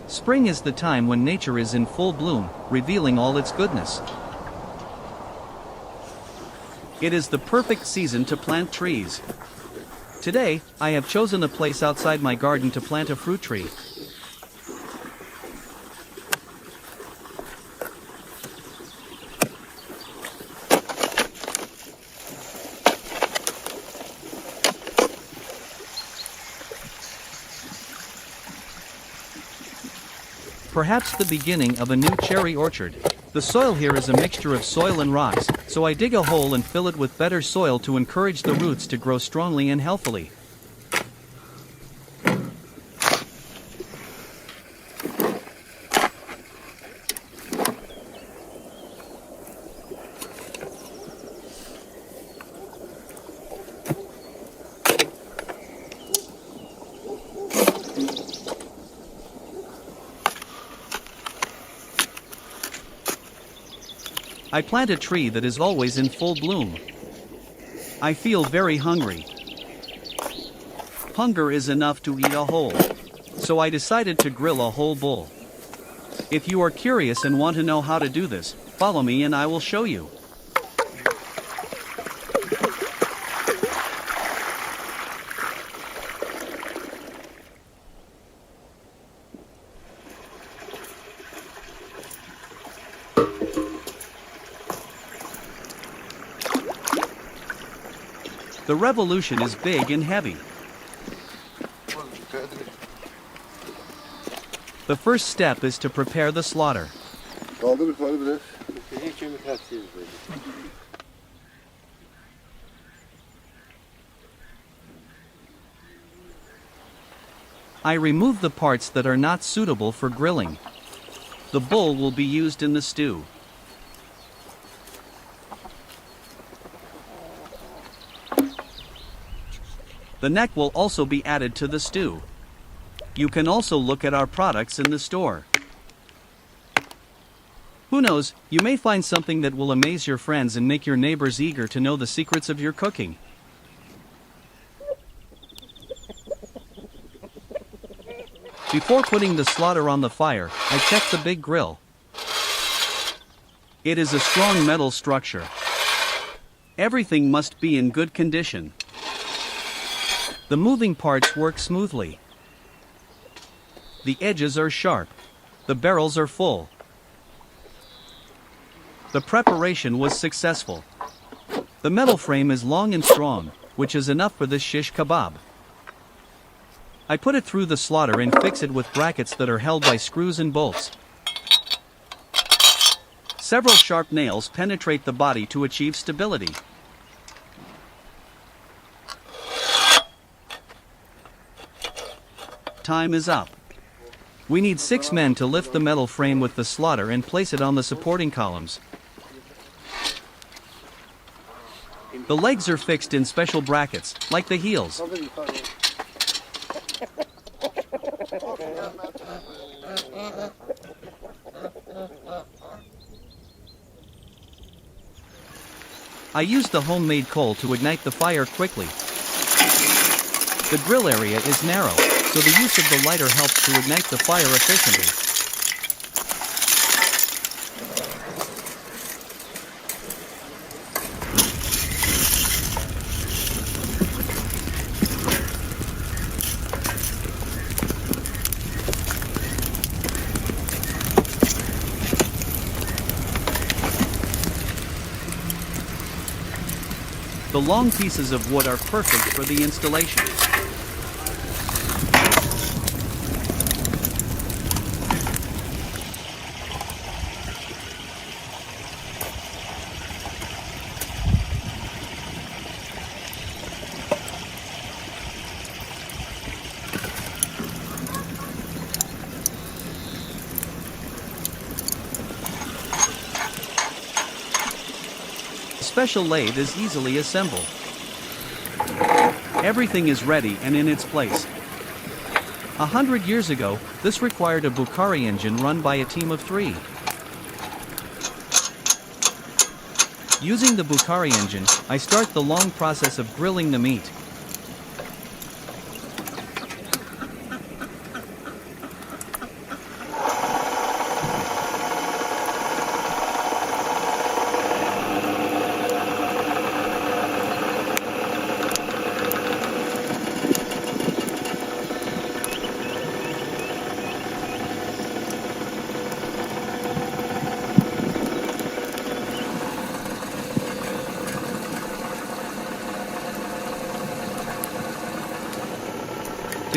Spring is the time when nature is in full bloom, revealing all its goodness. It is the perfect season to plant trees. Today, I have chosen a place outside my garden to plant a fruit tree. Perhaps the beginning of a new cherry orchard. The soil here is a mixture of soil and rocks, so I dig a hole and fill it with better soil to encourage the roots to grow strongly and healthily. I plant a tree that is always in full bloom. I feel very hungry. Hunger is enough to eat a whole. So I decided to grill a whole bull. If you are curious and want to know how to do this, follow me and I will show you. The revolution is big and heavy. The first step is to prepare the slaughter. I remove the parts that are not suitable for grilling. The bull will be used in the stew. The neck will also be added to the stew. You can also look at our products in the store. Who knows, you may find something that will amaze your friends and make your neighbors eager to know the secrets of your cooking. Before putting the slaughter on the fire, I check the big grill. It is a strong metal structure. Everything must be in good condition. The moving parts work smoothly. The edges are sharp. The barrels are full. The preparation was successful. The metal frame is long and strong, which is enough for this shish kebab. I put it through the slaughter and fix it with brackets that are held by screws and bolts. Several sharp nails penetrate the body to achieve stability. Time is up. We need 6 men to lift the metal frame with the slaughter and place it on the supporting columns. The legs are fixed in special brackets, like the heels. I used the homemade coal to ignite the fire quickly. The grill area is narrow, so the use of the lighter helps to ignite the fire efficiently. The long pieces of wood are perfect for the installation. The special lathe is easily assembled. Everything is ready and in its place. 100 years ago, this required a Bukhari engine run by a team of 3. Using the Bukhari engine, I start the long process of grilling the meat.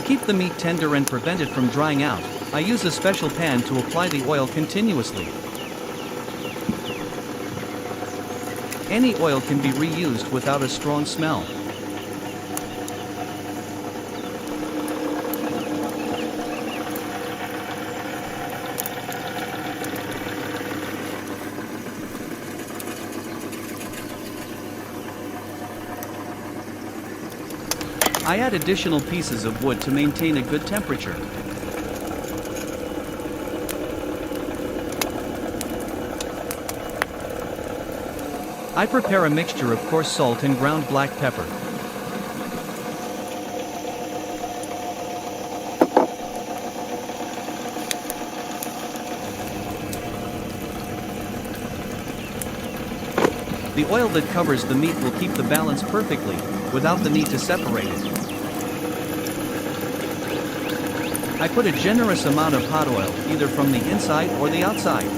To keep the meat tender and prevent it from drying out, I use a special pan to apply the oil continuously. Any oil can be reused without a strong smell. I add additional pieces of wood to maintain a good temperature. I prepare a mixture of coarse salt and ground black pepper. The oil that covers the meat will keep the balance perfectly, without the need to separate it. I put a generous amount of hot oil, either from the inside or the outside.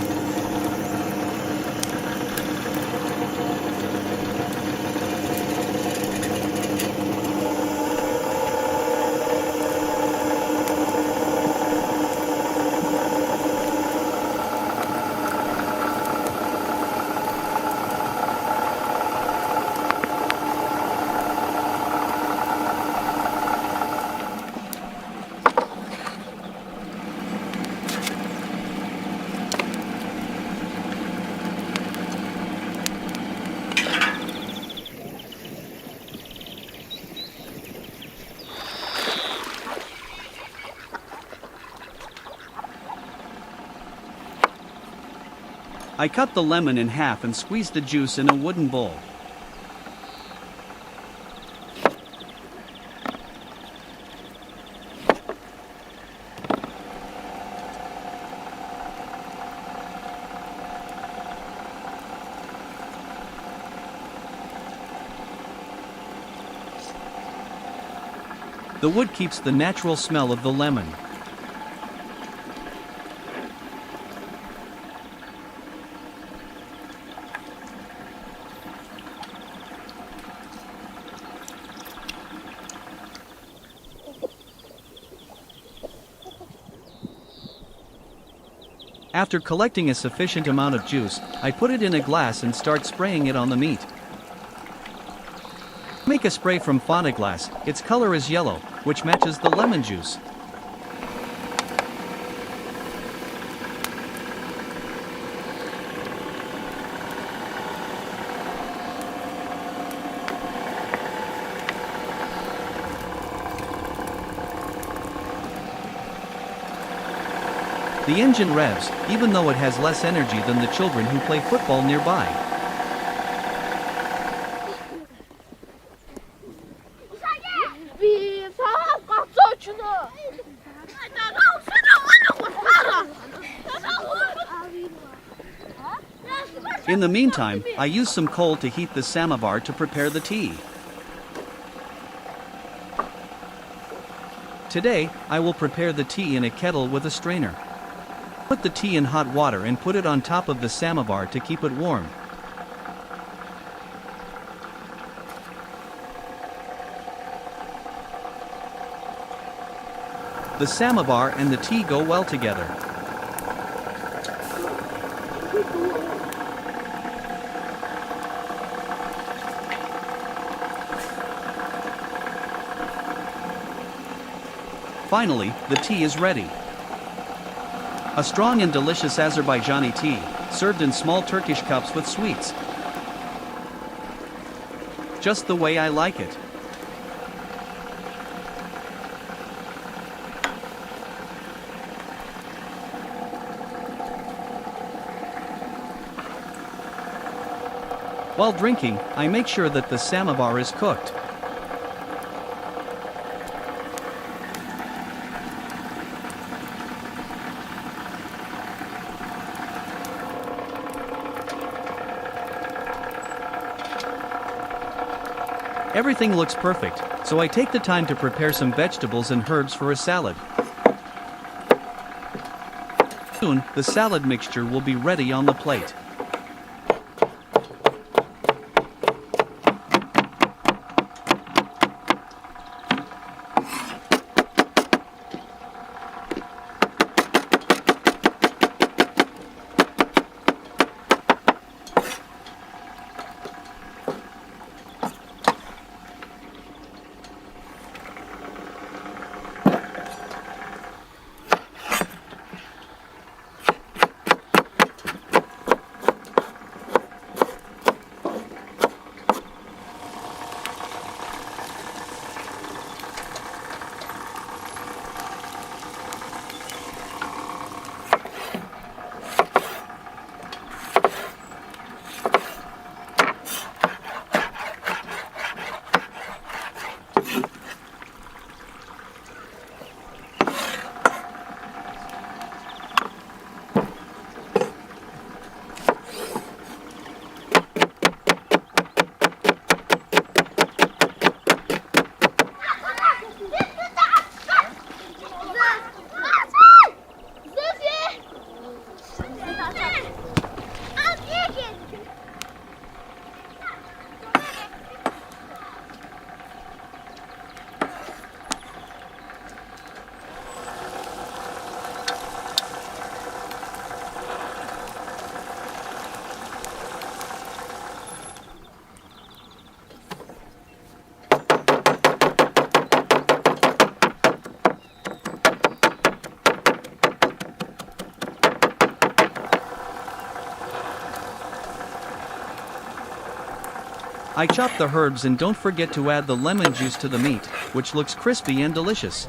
I cut the lemon in half and squeeze the juice in a wooden bowl. The wood keeps the natural smell of the lemon. After collecting a sufficient amount of juice, I put it in a glass and start spraying it on the meat. Make a spray from Fanta glass. Its color is yellow, which matches the lemon juice. The engine revs, even though it has less energy than the children who play football nearby. In the meantime, I use some coal to heat the samovar to prepare the tea. Today, I will prepare the tea in a kettle with a strainer. Put the tea in hot water and put it on top of the samovar to keep it warm. The samovar and the tea go well together. Finally, the tea is ready. A strong and delicious Azerbaijani tea, served in small Turkish cups with sweets. Just the way I like it. While drinking, I make sure that the samovar is cooked. Everything looks perfect, so I take the time to prepare some vegetables and herbs for a salad. Soon, the salad mixture will be ready on the plate. I chop the herbs and don't forget to add the lemon juice to the meat, which looks crispy and delicious.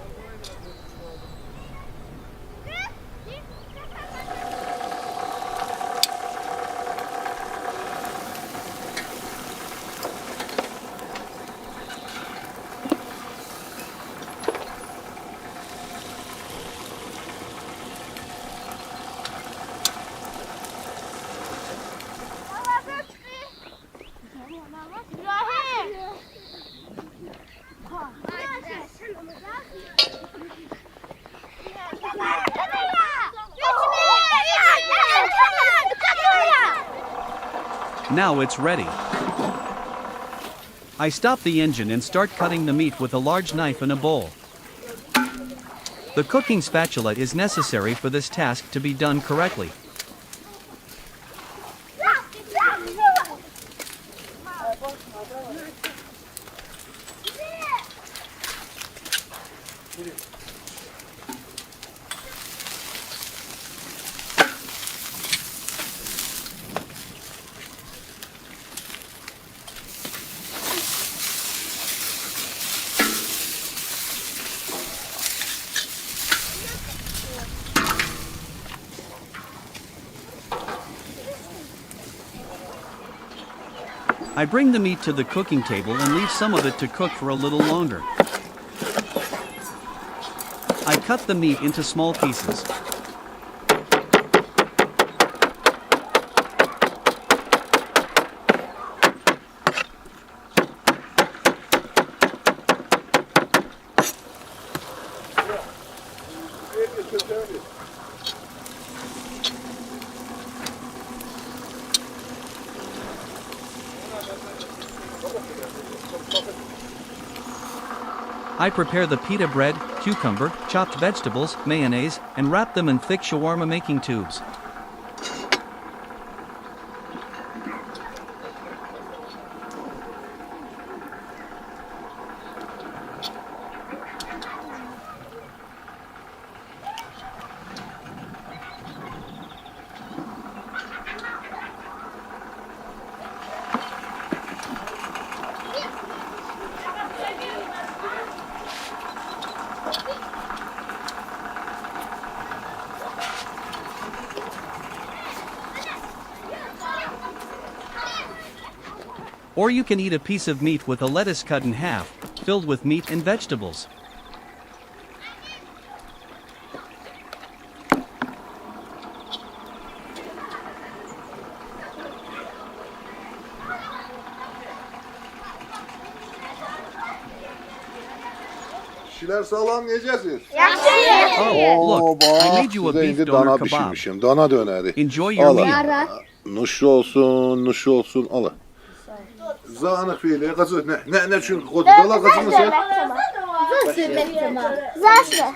Now it's ready. I stop the engine and start cutting the meat with a large knife in a bowl. The cooking spatula is necessary for this task to be done correctly. I bring the meat to the cooking table and leave some of it to cook for a little longer. I cut the meat into small pieces. I prepare the pita bread, cucumber, chopped vegetables, mayonnaise, and wrap them in thick shawarma making tubes. Or you can eat a piece of meat with a lettuce cut in half, filled with meat and vegetables. Kişiler sağlam yiyeceksiniz. Oh, look, I made you a size beef indi doner dana kebab. pişirmişim. Dana döneri. Enjoy your Al. meal. Nuşlu olsun, nuşlu olsun. Al. Zanık fiili, kızı ne çünkü kodu dala kızı mı sen? Zawsze.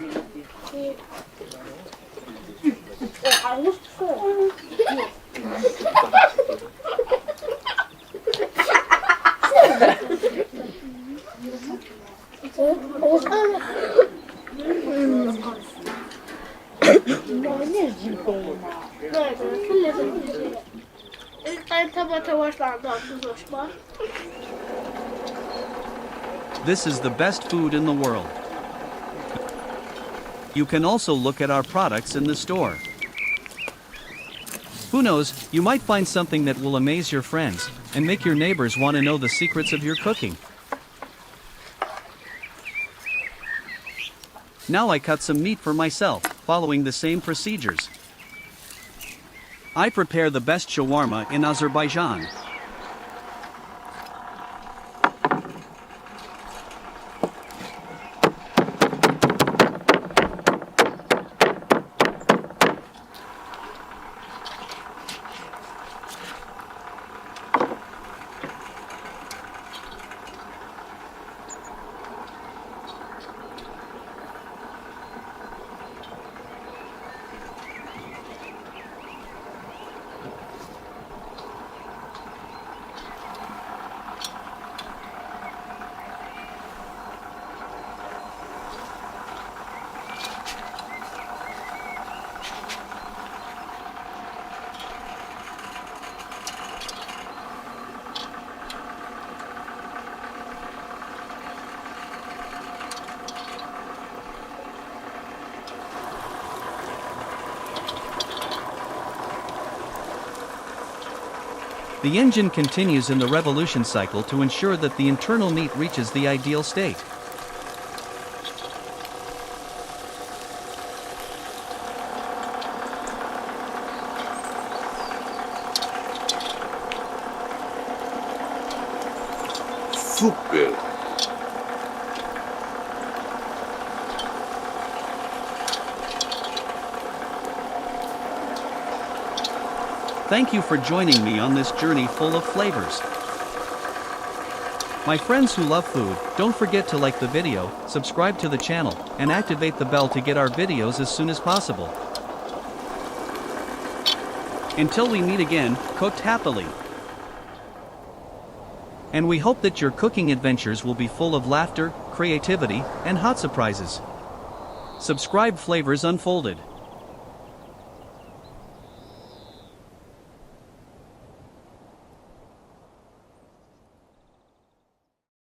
This is the best food in the world. You can also look at our products in the store. Who knows, you might find something that will amaze your friends and make your neighbors want to know the secrets of your cooking. Now I cut some meat for myself, following the same procedures. I prepare the best shawarma in Azerbaijan. The engine continues in the revolution cycle to ensure that the internal meat reaches the ideal state. Super. Thank you for joining me on this journey full of flavors. My friends who love food, don't forget to like the video, subscribe to the channel, and activate the bell to get our videos as soon as possible. Until we meet again, cooked happily. And we hope that your cooking adventures will be full of laughter, creativity, and hot surprises. Subscribe Flavors Unfolded.